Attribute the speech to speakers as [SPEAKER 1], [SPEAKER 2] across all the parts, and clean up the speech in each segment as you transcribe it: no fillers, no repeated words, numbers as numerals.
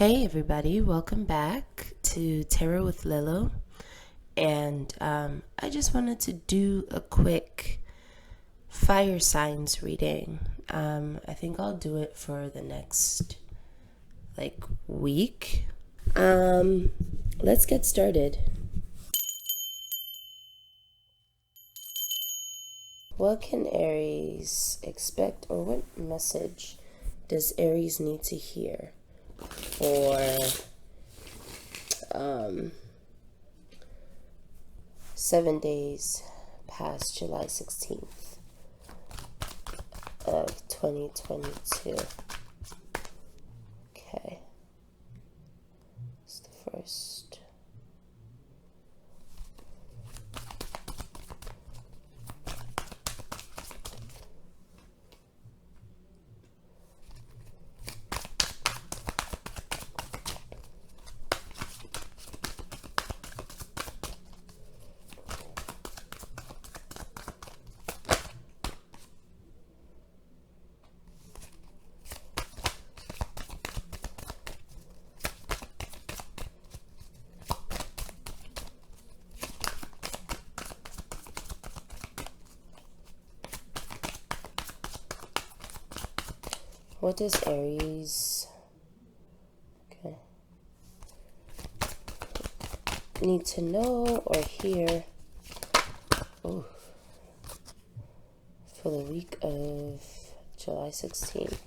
[SPEAKER 1] Hey everybody, welcome back to Tarot with Lelo. And I just wanted to do a quick fire signs reading. I think I'll do it for the next week. Let's get started. What can Aries expect, or what message does Aries need to hear for 7 days past July 16th of 2022? Okay, it's the first. What does Aries need to know or hear for the week of July 16th?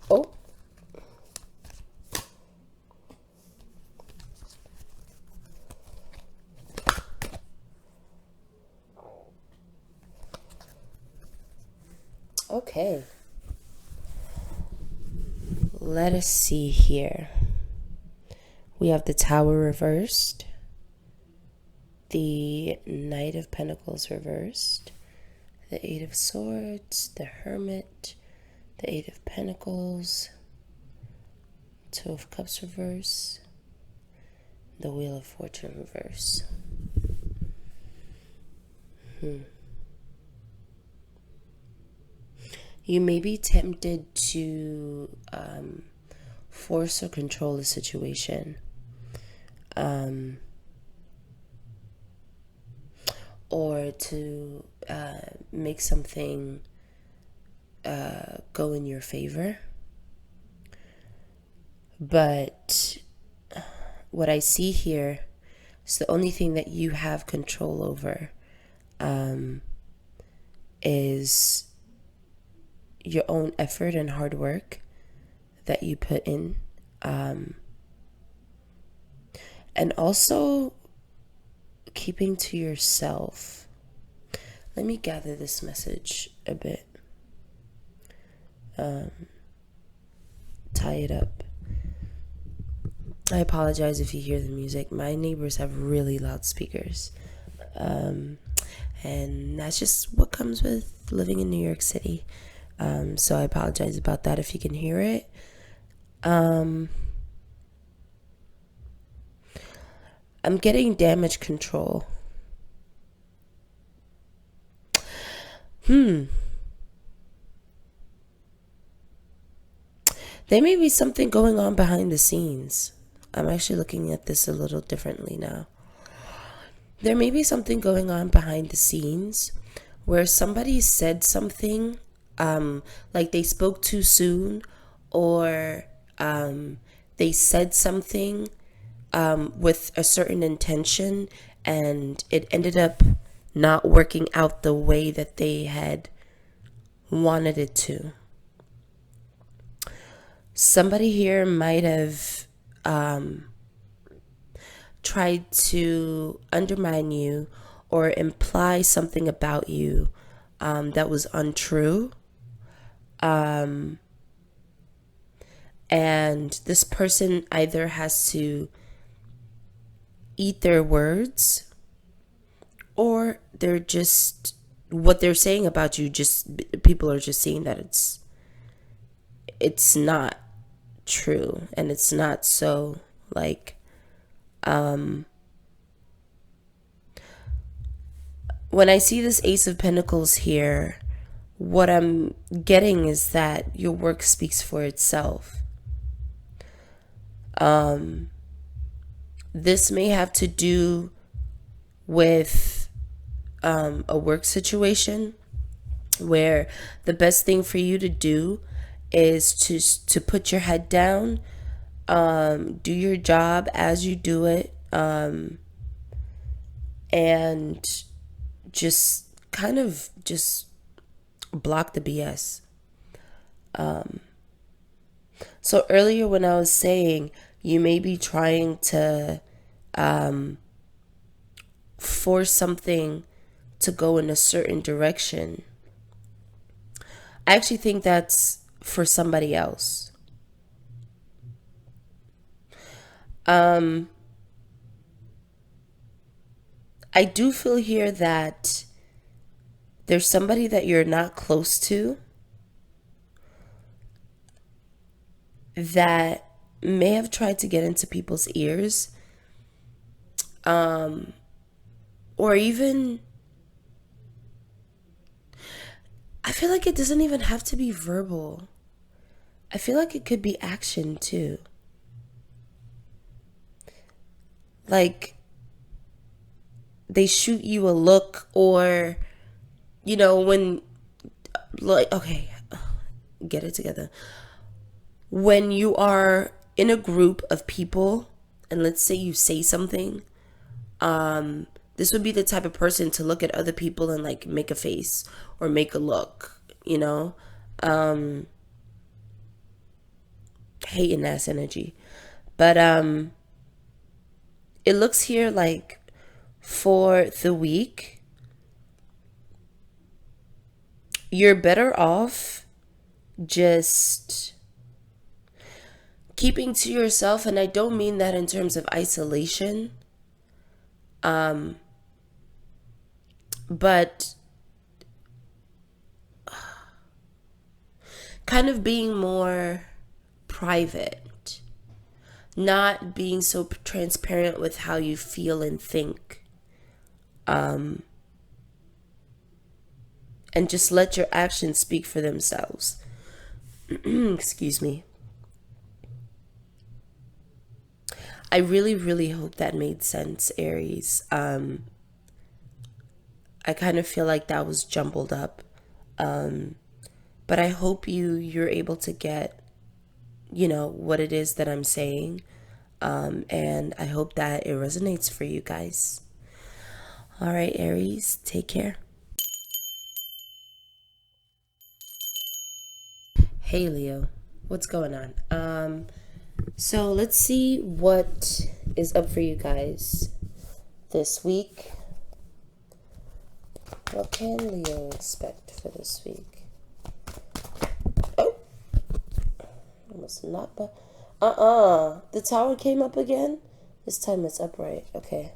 [SPEAKER 1] Oh, okay. Let us see here. We have the Tower reversed, the Knight of Pentacles reversed, the Eight of Swords, the Hermit, the Eight of Pentacles, Two of Cups reverse, the Wheel of Fortune reverse. You may be tempted to force or control the situation, or to make something go in your favor. But what I see here is the only thing that you have control over is your own effort and hard work that you put in, and also keeping to yourself. Let me gather this message a bit, tie it up. I apologize if you hear the music. My neighbors have really loud speakers, and that's just what comes with living in New York City. So I apologize about that if you can hear it. I'm getting damage control. There may be something going on behind the scenes. I'm actually looking at this a little differently now. There may be something going on behind the scenes where somebody said something, like they spoke too soon, or they said something with a certain intention, and it ended up not working out the way that they had wanted it to. Somebody here might have tried to undermine you or imply something about you that was untrue. And this person either has to eat their words, or they're just, what they're saying about you, just people are just saying that it's not true, and it's not so. Like, when I see this Ace of Pentacles here, what I'm getting is that your work speaks for itself. This may have to do with a work situation where the best thing for you to do is to put your head down, do your job as you do it, and just kind of just block the BS. So earlier when I was saying you may be trying to force something to go in a certain direction, I actually think that's for somebody else. I do feel here that there's somebody that you're not close to that may have tried to get into people's ears, or even, I feel like it doesn't even have to be verbal. I feel like it could be action too. Like, they shoot you a look, or, when, like, okay, get it together. When you are in a group of people, and let's say you say something, this would be the type of person to look at other people and like make a face or make a look, hating ass energy. But it looks here like for the week, you're better off just keeping to yourself. And I don't mean that in terms of isolation, but kind of being more private, not being so transparent with how you feel and think, and just let your actions speak for themselves. Excuse me. I really, really hope that made sense, Aries. I kind of feel like that was jumbled up. But I hope you're able to get, what it is that I'm saying. And I hope that it resonates for you guys. All right, Aries, take care. Hey, Leo, what's going on? So let's see what is up for you guys this week. What can Leo expect for this week? Oh, almost not, but the tower came up again. This time it's upright. Okay.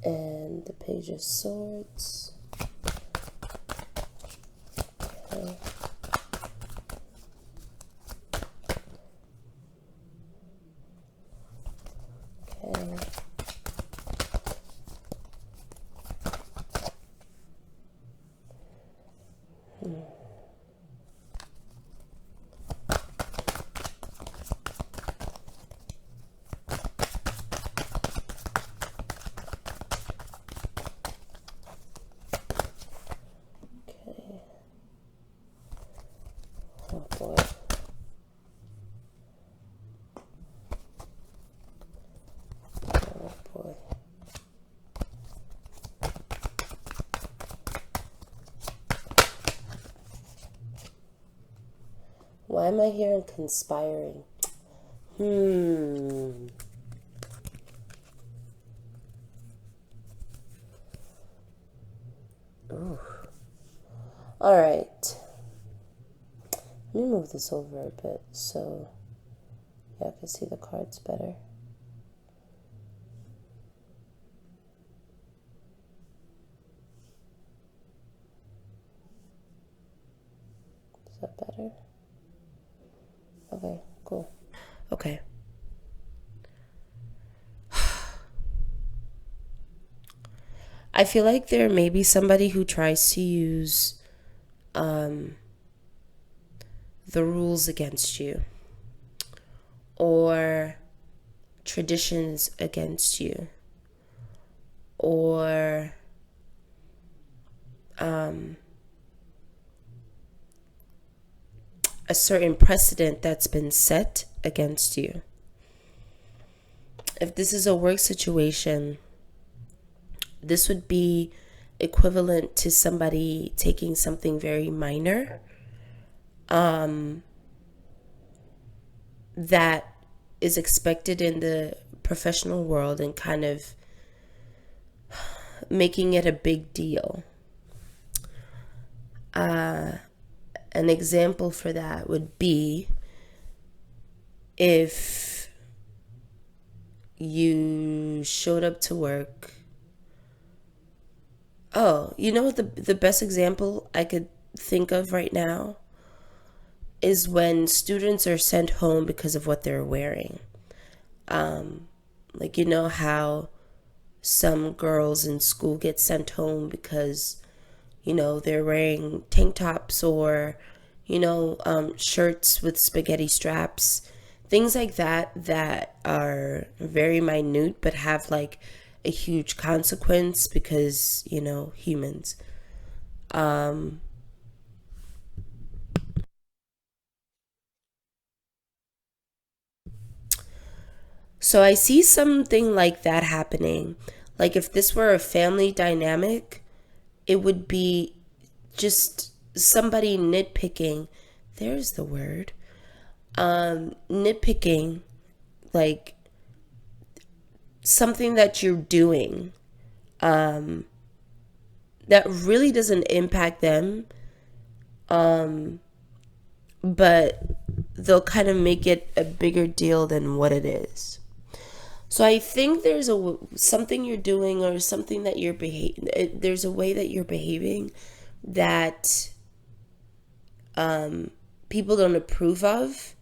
[SPEAKER 1] And the Page of Swords. Okay. Okay. Oh boy. Oh boy. Why am I hearing conspiring? Ooh. All right. Let me move this over a bit so I can see the cards better. Is that better? Okay, cool. Okay. I feel like there may be somebody who tries to use the rules against you or traditions against you or a certain precedent that's been set against you. If this is a work situation, this would be equivalent to somebody taking something very minor that is expected in the professional world and kind of making it a big deal. An example for that would be if you showed up to work. Oh, you know what the best example I could think of right now is when students are sent home because of what they're wearing. Like, you know how some girls in school get sent home because, you know, they're wearing tank tops or, you know, shirts with spaghetti straps, things like that that are very minute but have like a huge consequence because, you know, humans. So I see something like that happening. Like if this were a family dynamic, it would be just somebody nitpicking. There's the word. Nitpicking, like something that you're doing that really doesn't impact them, but they'll kind of make it a bigger deal than what it is. So I think there's something you're doing or something that you're there's a way that you're behaving that people don't approve of.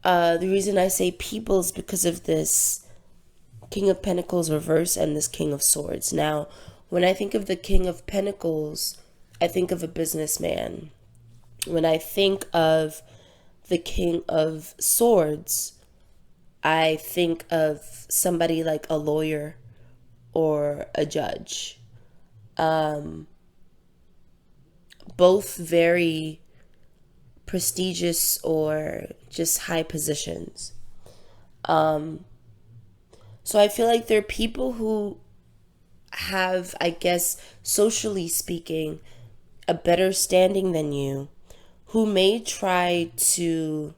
[SPEAKER 1] The reason I say people is because of this King of Pentacles reverse and this King of Swords. Now, when I think of the King of Pentacles, I think of a businessman. When I think of the King of Swords, I think of somebody like a lawyer or a judge. Both very prestigious or just high positions. So I feel like there are people who have, I guess, socially speaking, a better standing than you, who may try to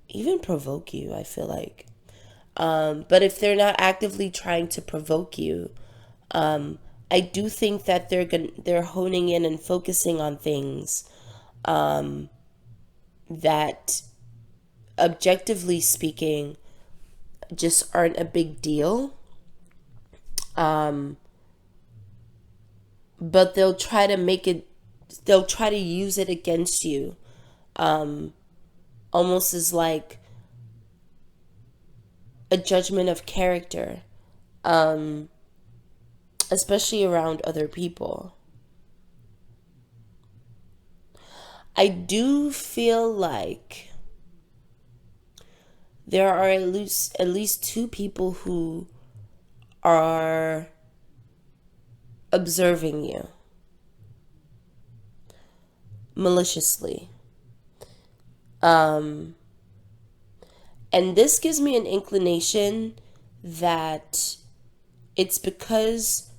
[SPEAKER 1] even provoke you, I feel like. But if they're not actively trying to provoke you, I do think that they're honing in and focusing on things that, objectively speaking, just aren't a big deal. But they'll try to make it. They'll try to use it against you, almost as like a judgment of character, especially around other people. I do feel like there are at least two people who are observing you maliciously. And this gives me an inclination that it's because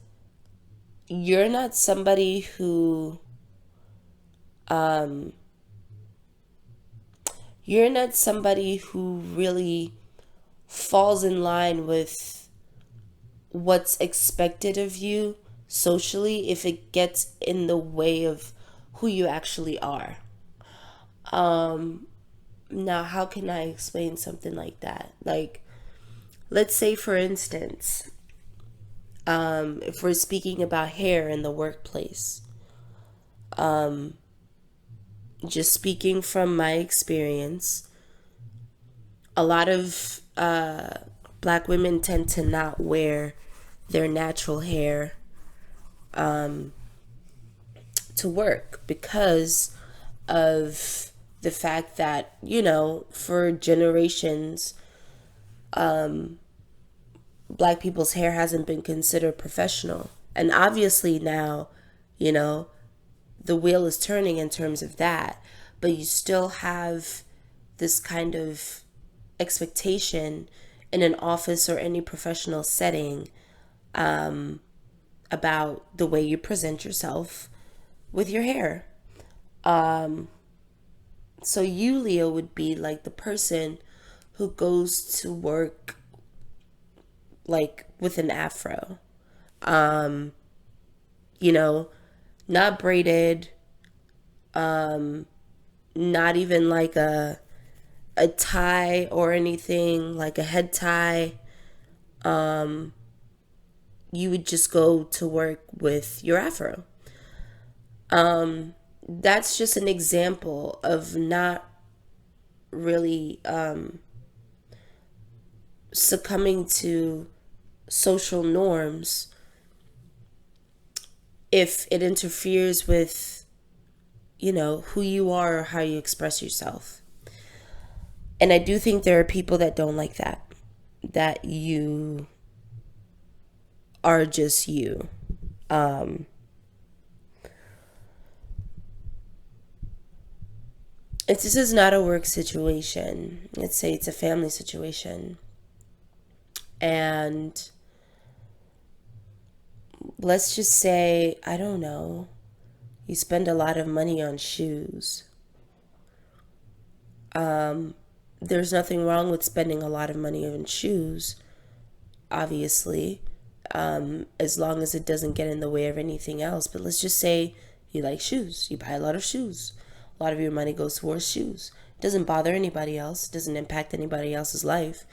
[SPEAKER 1] you're not somebody who really falls in line with what's expected of you socially if it gets in the way of who you actually are. Now, how can I explain something like that? Like, let's say, for instance, if we're speaking about hair in the workplace, just speaking from my experience, a lot of black women tend to not wear their natural hair to work because of the fact that, for generations, black people's hair hasn't been considered professional. And obviously now, the wheel is turning in terms of that, but you still have this kind of expectation in an office or any professional setting about the way you present yourself with your hair. So you, Leo, would be like the person who goes to work like with an afro. Not braided, not even like a tie or anything, like a head tie. You would just go to work with your afro. That's just an example of not really succumbing to social norms if it interferes with, who you are or how you express yourself. And I do think there are people that don't like that you are just you. This is not a work situation. Let's say it's a family situation. And let's just say, I don't know, you spend a lot of money on shoes. There's nothing wrong with spending a lot of money on shoes, obviously, as long as it doesn't get in the way of anything else. But let's just say you like shoes. You buy a lot of shoes. A lot of your money goes towards shoes. It doesn't bother anybody else. It doesn't impact anybody else's life.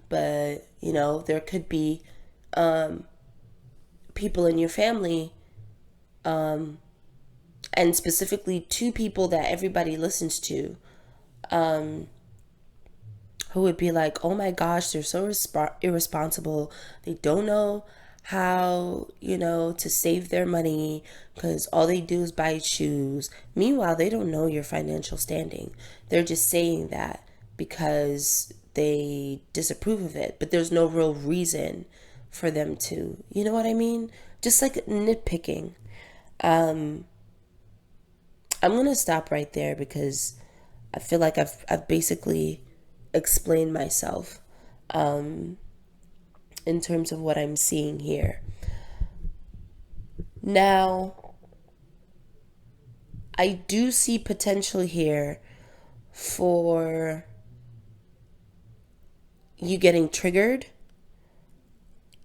[SPEAKER 1] But, there could be people in your family, and specifically two people that everybody listens to, who would be like, oh my gosh, they're so irresponsible. They don't know how, to save their money because all they do is buy shoes. Meanwhile, they don't know your financial standing. They're just saying that because they disapprove of it, but there's no real reason for them to, you know what I mean? Just like nitpicking. I'm going to stop right there because I feel like I've basically explained myself in terms of what I'm seeing here. Now, I do see potential here for you getting triggered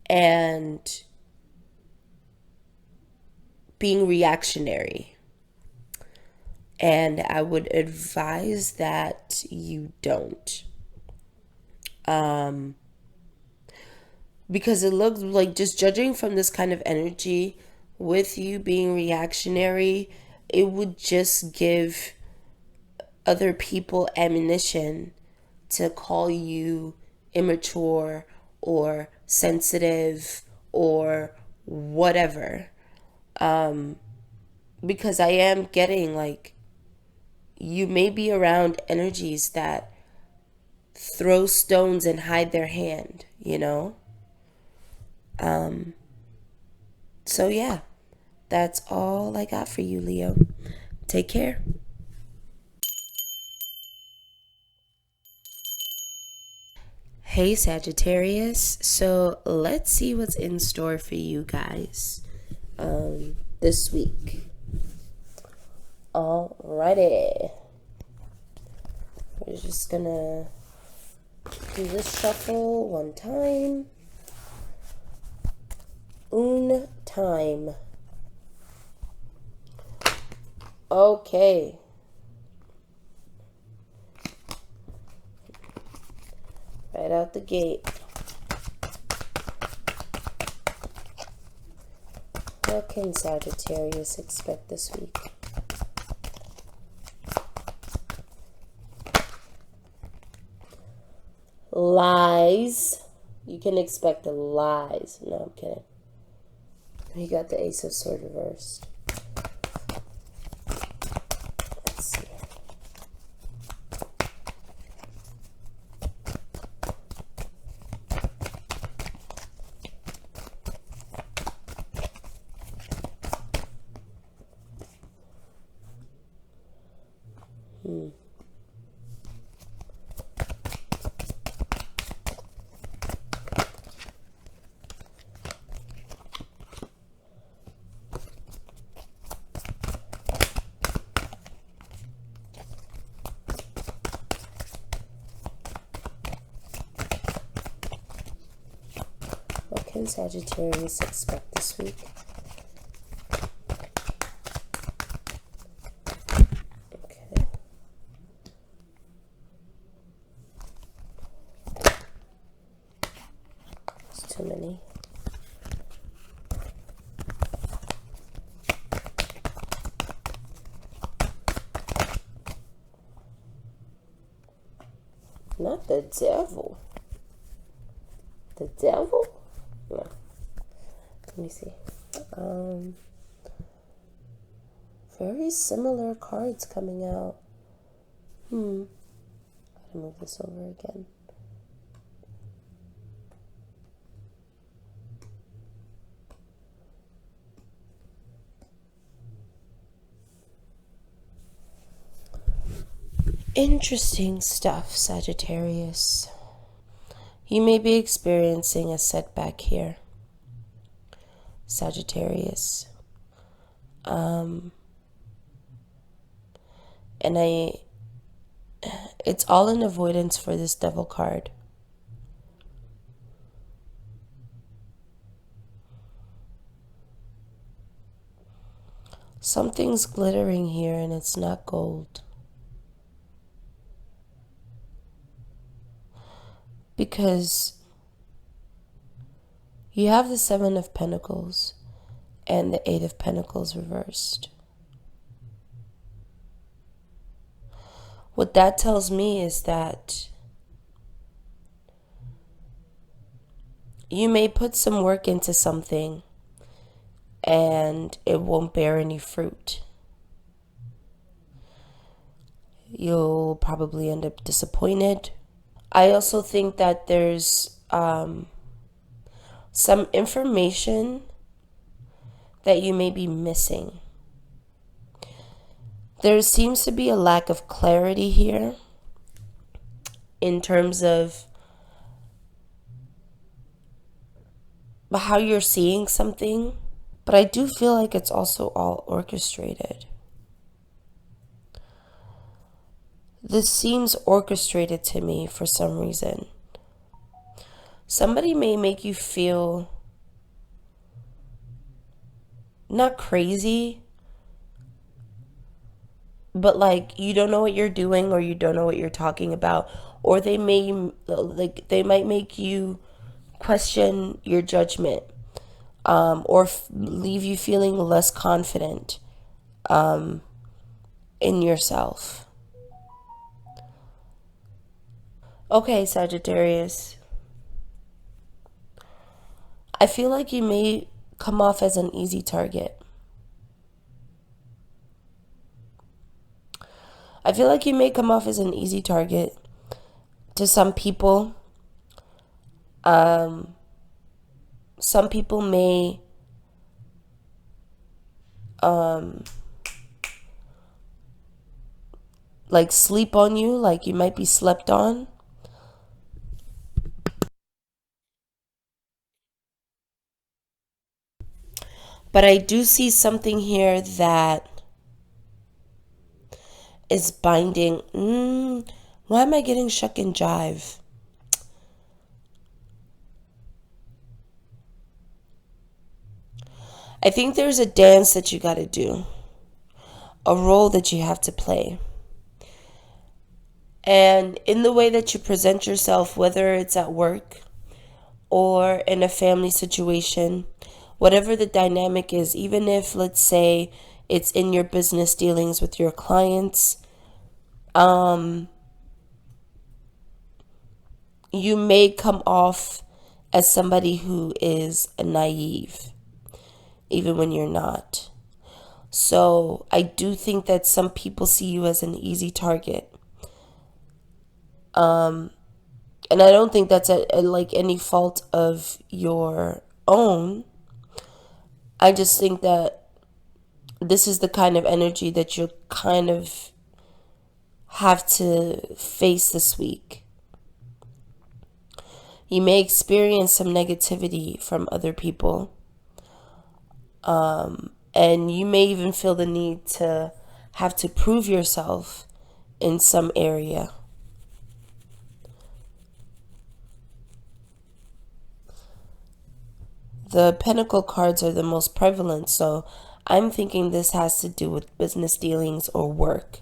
[SPEAKER 1] and being reactionary. And I would advise that you don't. Because it looks like, just judging from this kind of energy, with you being reactionary, it would just give other people ammunition to call you immature or sensitive or whatever. Because I am getting like, you may be around energies that throw stones and hide their hand, So yeah, that's all I got for you, Leo. Take care. Hey, Sagittarius. So let's see what's in store for you guys this week. Alrighty. We're just gonna do this shuffle one time. Time. Okay. Right out the gate. What can Sagittarius expect this week? Lies. You can expect the lies. No, I'm kidding. You got the Ace of Swords reversed. Let's see. What can Sagittarius expect this week? Okay. It's too many. Not the devil. The devil? No. Let me see. Very similar cards coming out. Gotta move this over again. Interesting stuff, Sagittarius. You may be experiencing a setback here, Sagittarius. And it's all in avoidance for this devil card. Something's glittering here and it's not gold. Because you have the Seven of Pentacles and the Eight of Pentacles reversed. What that tells me is that you may put some work into something and it won't bear any fruit. You'll probably end up disappointed. I also think that there's some information that you may be missing. There seems to be a lack of clarity here in terms of how you're seeing something, but I do feel like it's also all orchestrated. This seems orchestrated to me for some reason. Somebody may make you feel not crazy, but like you don't know what you're doing or you don't know what you're talking about, or they might make you question your judgment, or leave you feeling less confident in yourself. Okay, Sagittarius. I feel like you may come off as an easy target. I feel like you may come off as an easy target to some people. Some people may like sleep on you, like you might be slept on. But I do see something here that is binding. Why am I getting shuck and jive? I think there's a dance that you got to do, a role that you have to play. And in the way that you present yourself, whether it's at work or in a family situation, whatever the dynamic is, even if, let's say, it's in your business dealings with your clients, you may come off as somebody who is naive, even when you're not. So I do think that some people see you as an easy target. And I don't think that's like any fault of your own. I just think that this is the kind of energy that you kind of have to face this week. You may experience some negativity from other people. And you may even feel the need to have to prove yourself in some area. The Pentacle cards are the most prevalent, so I'm thinking this has to do with business dealings or work.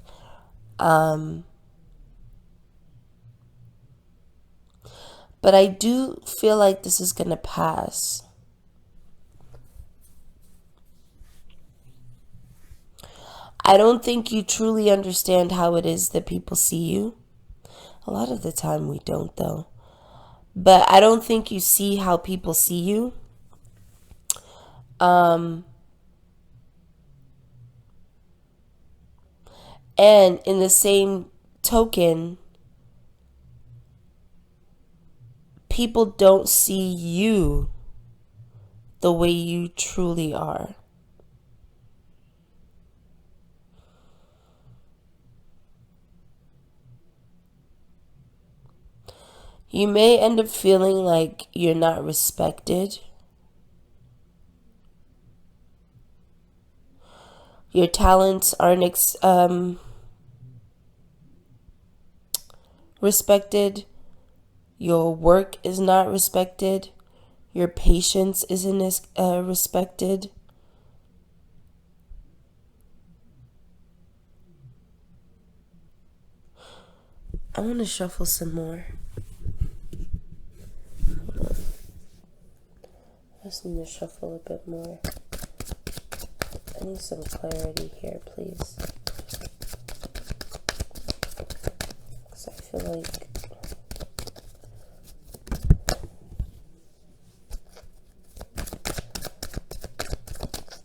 [SPEAKER 1] But I do feel like this is going to pass. I don't think you truly understand how it is that people see you. A lot of the time we don't, though. But I don't think you see how people see you. And in the same token, people don't see you the way you truly are. You may end up feeling like you're not respected. Your talents aren't respected. Your work is not respected. Your patience isn't respected. I want to shuffle some more. I just need to shuffle a bit more. I need some clarity here, please. Because I feel like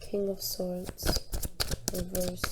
[SPEAKER 1] King of Swords, reverse.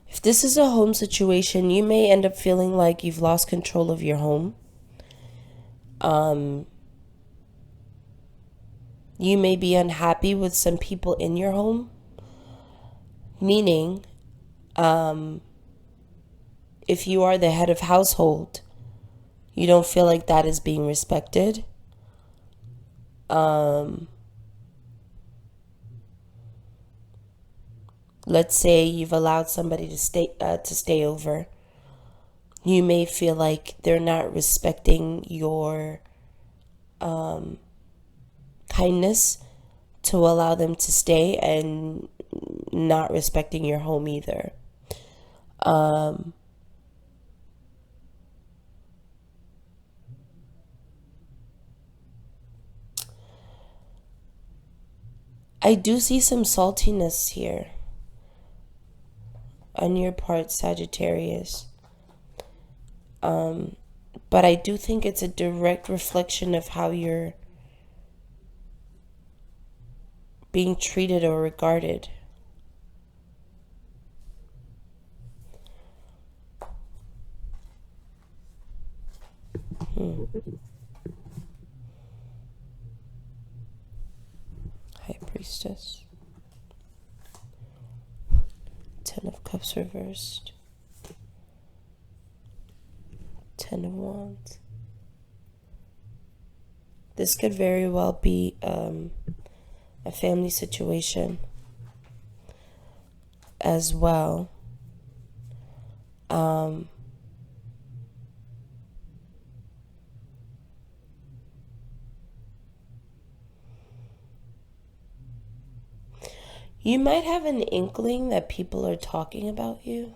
[SPEAKER 1] If this is a home situation, you may end up feeling like you've lost control of your home. You may be unhappy with some people in your home. Meaning, if you are the head of household, you don't feel like that is being respected. Let's say you've allowed somebody to stay over. You may feel like they're not respecting your kindness to allow them to stay, and not respecting your home either. I do see some saltiness here on your part, Sagittarius. But I do think it's a direct reflection of how you're being treated or regarded. High Priestess. 10 of Cups reversed. 10 of Wands. This could very well be a family situation as well. You might have an inkling that people are talking about you.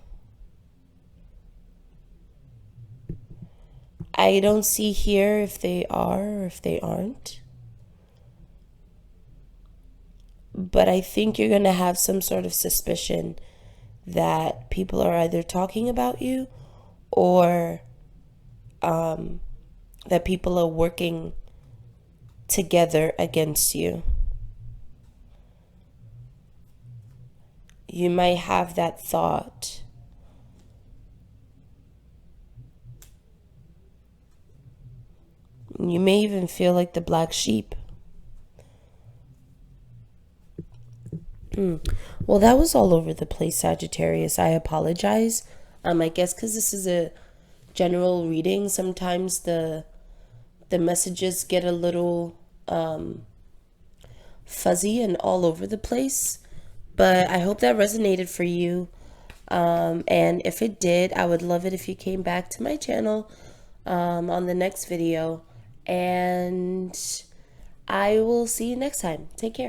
[SPEAKER 1] I don't see here if they are or if they aren't. But I think you're going to have some sort of suspicion that people are either talking about you or that people are working together against you. You might have that thought. You may even feel like the black sheep. Well, that was all over the place, Sagittarius. I apologize. I guess because this is a general reading, sometimes the messages get a little fuzzy and all over the place. But I hope that resonated for you. And if it did, I would love it if you came back to my channel on the next video. And I will see you next time. Take care.